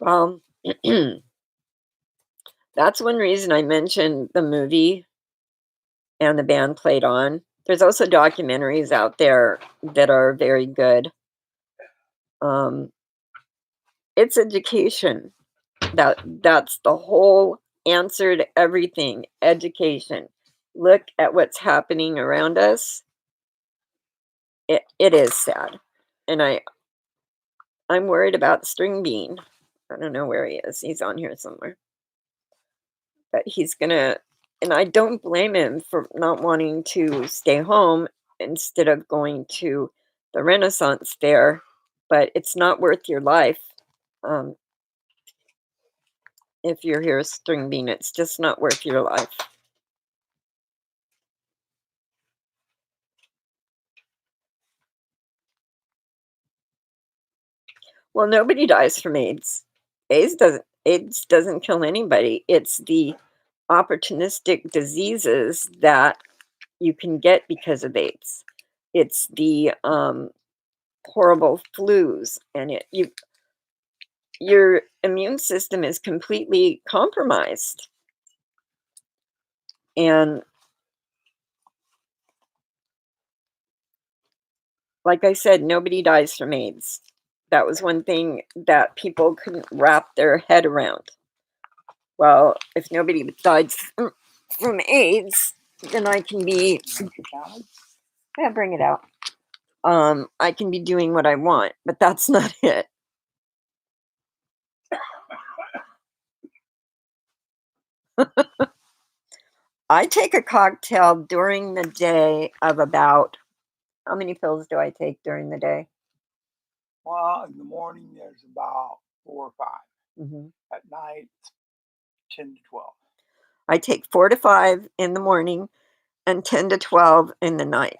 well, that's one reason I mentioned the movie and the band played on. There's also documentaries out there that are very good. Um, it's education. That's the whole answer to everything. Education. Look at what's happening around us. It is sad, and I'm worried about String Bean. I don't know where he is. He's on here somewhere, but he's gonna. And I don't blame him for not wanting to stay home instead of going to the Renaissance Fair. But it's not worth your life. Um, if you're here, String Bean, it's just not worth your life. Well, nobody dies from AIDS. AIDS doesn't kill anybody. It's the opportunistic diseases that you can get because of AIDS. It's the horrible flus, and your immune system is completely compromised. And like I said, nobody dies from AIDS. That was one thing that people couldn't wrap their head around. Well, if nobody died from AIDS, then I can be, yeah, bring it out. I can be doing what I want, but that's not it. I take a cocktail during the day of about, how many pills do I take during the day? Well, in the morning there's about 4 or 5. hmm At night, 10 to 12. I take 4 to 5 in the morning and 10 to 12 in the night.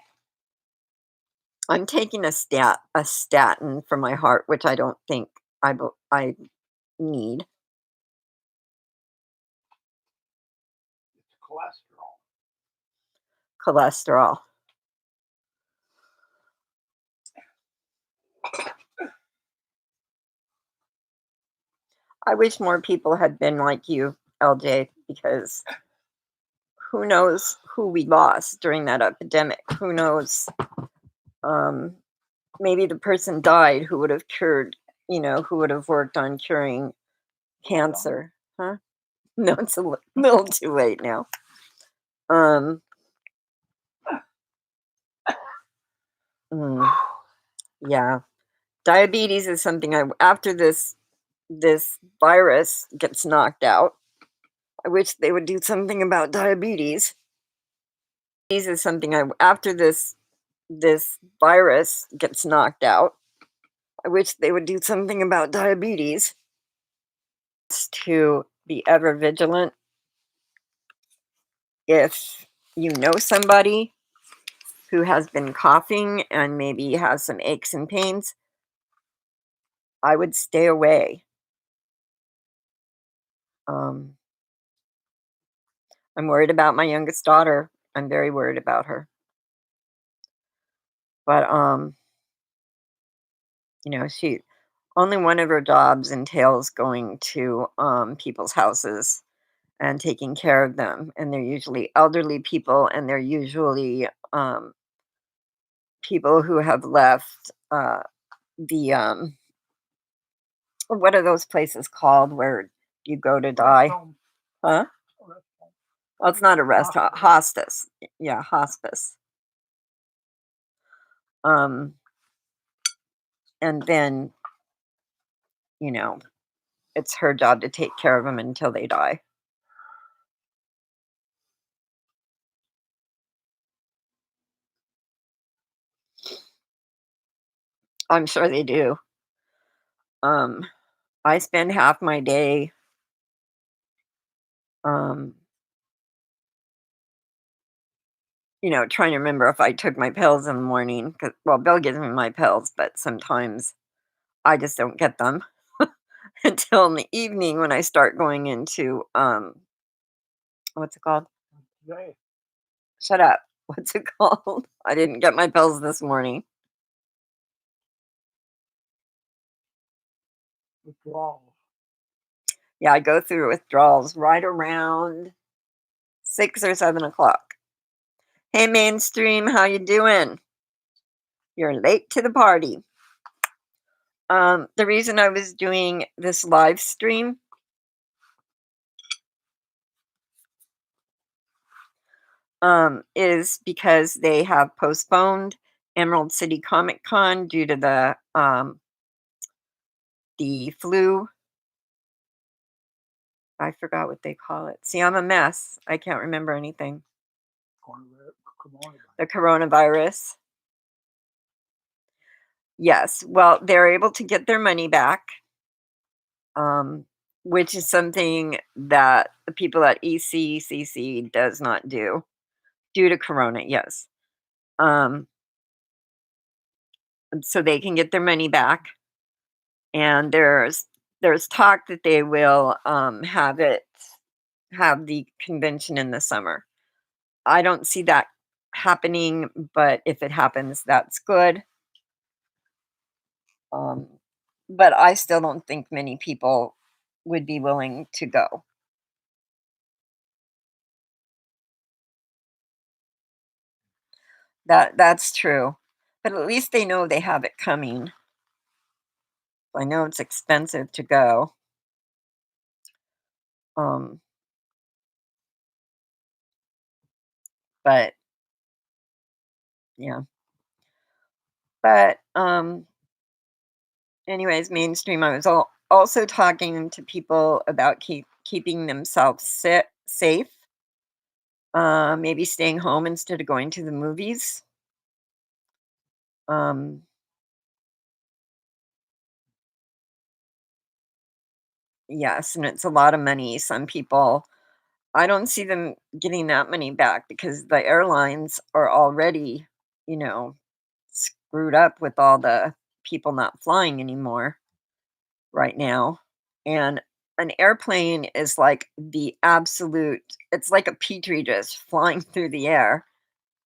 I'm taking a statin for my heart, which I don't think I need. It's cholesterol. Cholesterol. I wish more people had been like you, LJ, because who knows who we lost during that epidemic? Who knows? Um, Maybe the person died who would have cured, who would have worked on curing cancer. Huh? No, it's a little too late now. Um, mm, yeah, diabetes is something after this virus gets knocked out. I wish they would do something about diabetes. Disease is something after this virus gets knocked out. I wish they would do something about diabetes. To be ever vigilant. If you know somebody who has been coughing and maybe has some aches and pains, I would stay away. Um, I'm worried about my youngest daughter. I'm very worried about her. But she only one of her jobs entails going to people's houses and taking care of them. And they're usually elderly people, and they're usually people who have left the what are those places called where you go to die? home, Huh? rest home, Well, it's not a rest hospice. Yeah, hospice. Um, and then you know it's her job to take care of them until they die. I'm sure they do. Um, I spend half my day um, trying to remember if I took my pills in the morning. Cause, well, Bill gives me my pills, but sometimes I just don't get them until in the evening when I start going into what's it called? today, Shut up. What's it called? I didn't get my pills this morning. withdrawals. Yeah, I go through withdrawals right around 6 or 7 o'clock. Hey, mainstream, how you doing? You're late to the party. The reason I was doing this live stream is because they have postponed Emerald City Comic Con due to the flu. I forgot what they call it. See, I'm a mess. I can't remember anything. Coronavirus. The coronavirus. Yes. Well, they're able to get their money back, um, which is something that the people at ECCC does not do due to corona. Yes. Um, so they can get their money back, and there's talk that they will have the convention in the summer. I don't see that happening, but if it happens, that's good. Um, but I still don't think many people would be willing to go. That's true. But at least they know they have it coming. I know it's expensive to go. Um, but yeah. But anyways, mainstream. I was also talking to people about keeping themselves safe. Maybe staying home instead of going to the movies. Um, yes, and it's a lot of money. Some people, I don't see them getting that money back because the airlines are already, you know, screwed up with all the people not flying anymore right now. And an airplane is like the absolute, it's like a petri dish flying through the air.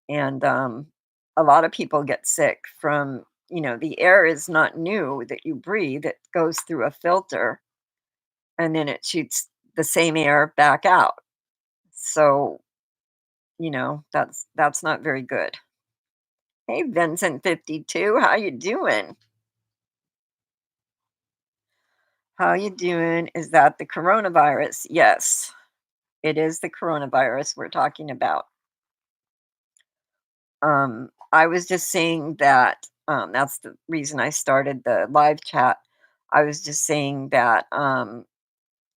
And a lot of people get sick from, the air is not new that you breathe, it goes through a filter. and then it shoots the same air back out. So, that's not very good. Hey, Vincent 52, how you doing? How you doing? Is that the coronavirus? Yes, it is the coronavirus we're talking about. I was just saying that that's the reason I started the live chat. I was just saying that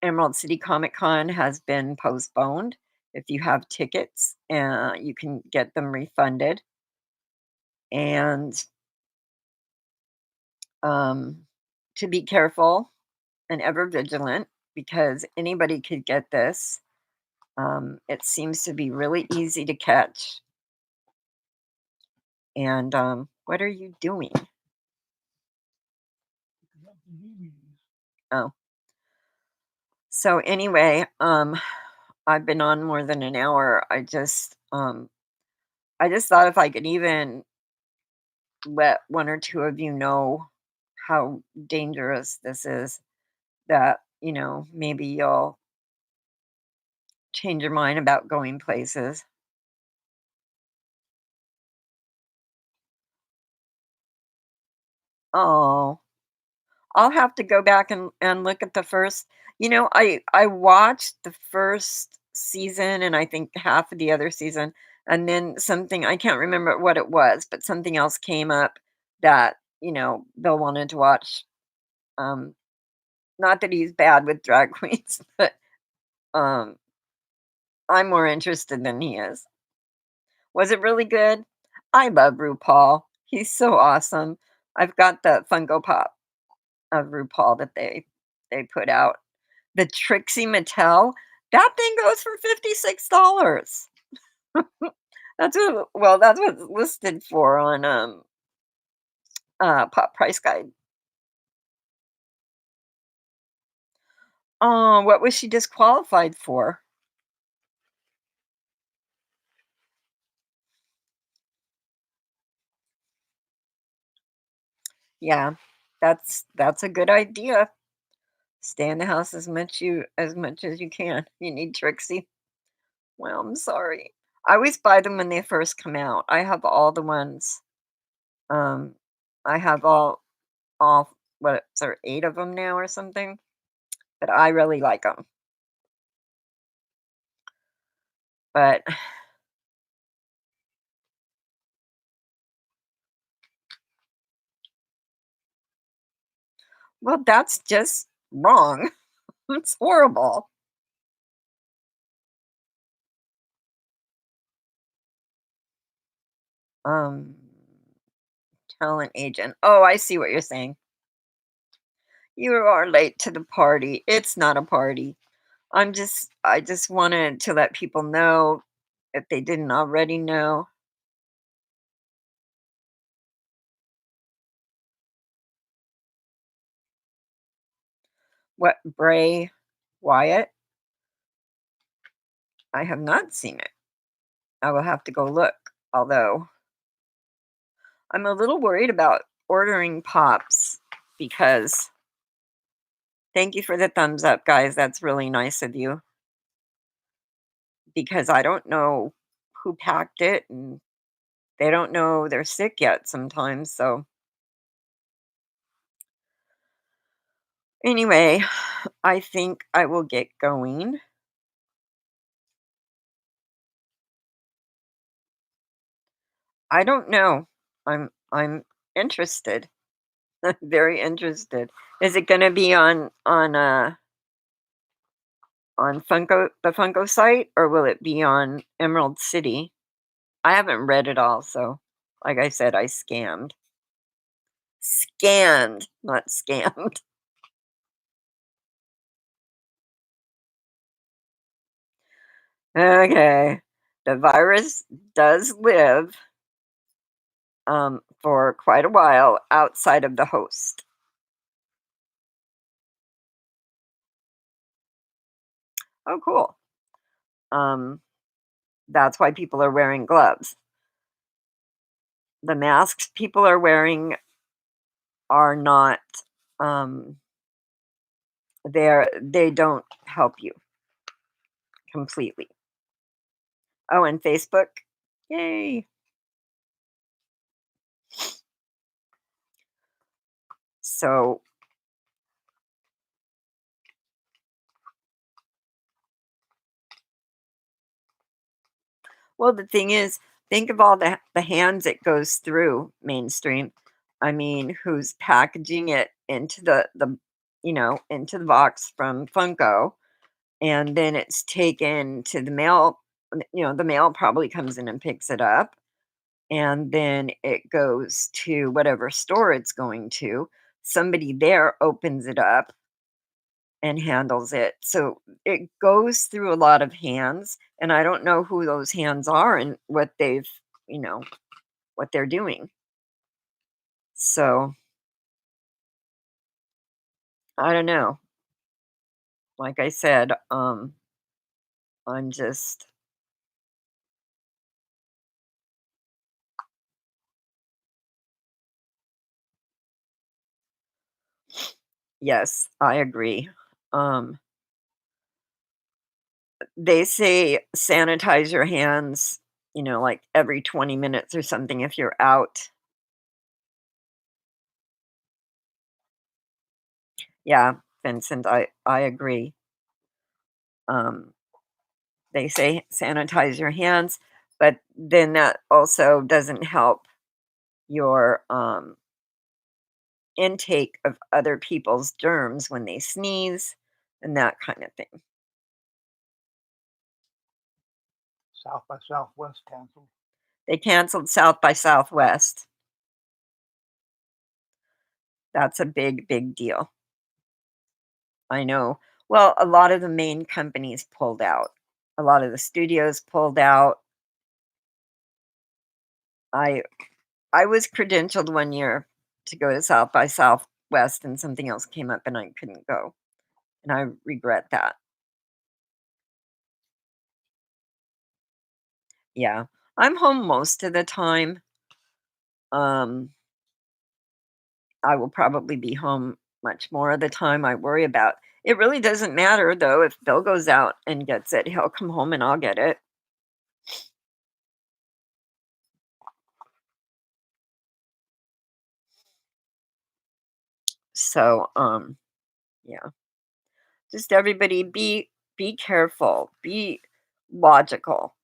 Emerald City Comic Con has been postponed. If you have tickets, you can get them refunded. And um, to be careful and ever vigilant because anybody could get this. It seems to be really easy to catch. And what are you doing? Oh, so anyway, I've been on more than an hour. I just thought if I could even let one or two of you know how dangerous this is, that maybe you'll change your mind about going places. Oh, I'll have to go back and look at the first. I watched the first season and I think half of the other season, and then something I can't remember what it was, but something else came up that, Bill wanted to watch. Um, Not that he's bad with drag queens, but um I'm more interested than he is. Was it really good? I love RuPaul. He's so awesome. I've got the Funko Pop of RuPaul that they put out. The Trixie Mattel, that thing goes for $56. That's what it's listed for on Pop Price Guide. Oh, what was she disqualified for? Yeah, that's a good idea. Stay in the house as much as you can. You need Trixie. Well, I'm sorry. I always buy them when they first come out. I have all the ones. Um, I have all what is there 8 of them now or something, but I really like them. But well, that's just wrong. It's horrible. Um, Talent agent. Oh, I see what you're saying. You are late to the party. It's not a party. I just wanted to let people know if they didn't already know. What Bray Wyatt? I have not seen it. I will have to go look. Although I'm a little worried about ordering pops because thank you for the thumbs up, guys. That's really nice of you because I don't know who packed it and they don't know they're sick yet sometimes. So, anyway, I think I will get going. I don't know. I'm interested. Very interested. Is it going to be on Funko the Funko site or will it be on Emerald City? I haven't read it all, so like I said, I scammed. Scanned, not scammed. Okay. The virus does live for quite a while outside of the host. Oh, cool. Um, that's why people are wearing gloves. The masks people are wearing are not um, They don't help you completely. Oh, and Facebook? Yay. So, well, the thing is, think of all the hands it goes through mainstream. I mean, who's packaging it into into the box from Funko, and then it's taken to the mail. The mail probably comes in and picks it up, and then it goes to whatever store it's going to. Somebody there opens it up and handles it. So it goes through a lot of hands, and I don't know who those hands are and you know, what they're doing. So I don't know. Like I said, I'm just, yes, I agree. Um, they say sanitize your hands, like every 20 minutes or something if you're out. Yeah, Vincent, I agree. Um, they say sanitize your hands, but then that also doesn't help your intake of other people's germs when they sneeze and that kind of thing. South by Southwest canceled. They canceled South by Southwest. That's a big, big deal. I know. Well, a lot of the main companies pulled out. A lot of the studios pulled out. I I was credentialed one year to go to South by Southwest and something else came up and I couldn't go. And I regret that. Yeah. I'm home most of the time. Um I will probably be home much more of the time. I worry about it. Really doesn't matter though if Bill goes out and gets it. He'll come home and I'll get it. So, yeah. Just everybody be careful. Be logical.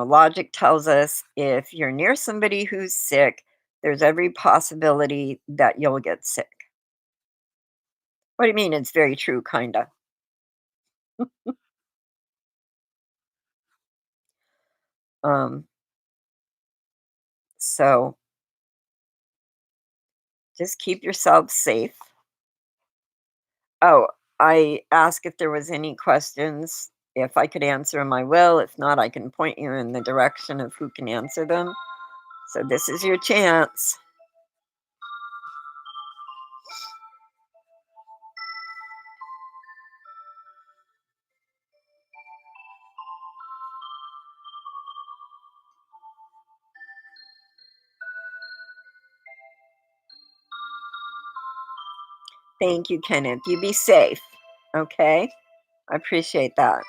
Logic tells us if you're near somebody who's sick, there's every possibility that you'll get sick. What do you mean? It's very true, kinda. Um, so just keep yourself safe. Oh, I asked if there was any questions. If I could answer them, I will. If not, I can point you in the direction of who can answer them. So this is your chance. Thank you, Kenneth. You be safe. Okay? I appreciate that.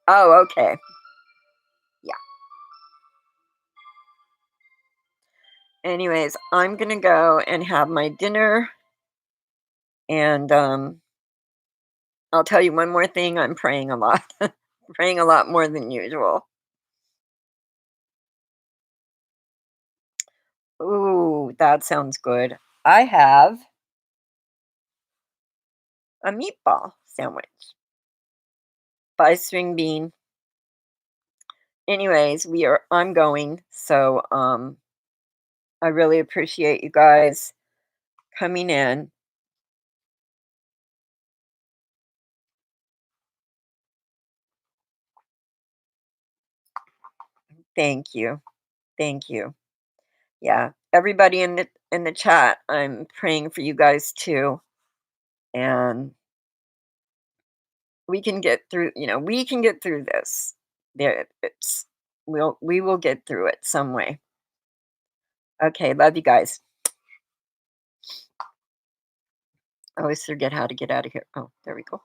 Oh, okay. Yeah. Anyways, I'm gonna go and have my dinner, and I'll tell you one more thing. I'm praying a lot, praying a lot more than usual. Ooh, that sounds good. I have a meatball sandwich by String Bean. Anyways, I'm going, so I really appreciate you guys coming in. Thank you. Thank you. Yeah. Everybody in the chat, I'm praying for you guys too. And we can get through this. There it's we will get through it some way. Okay, love you guys. I always forget how to get out of here. Oh, there we go.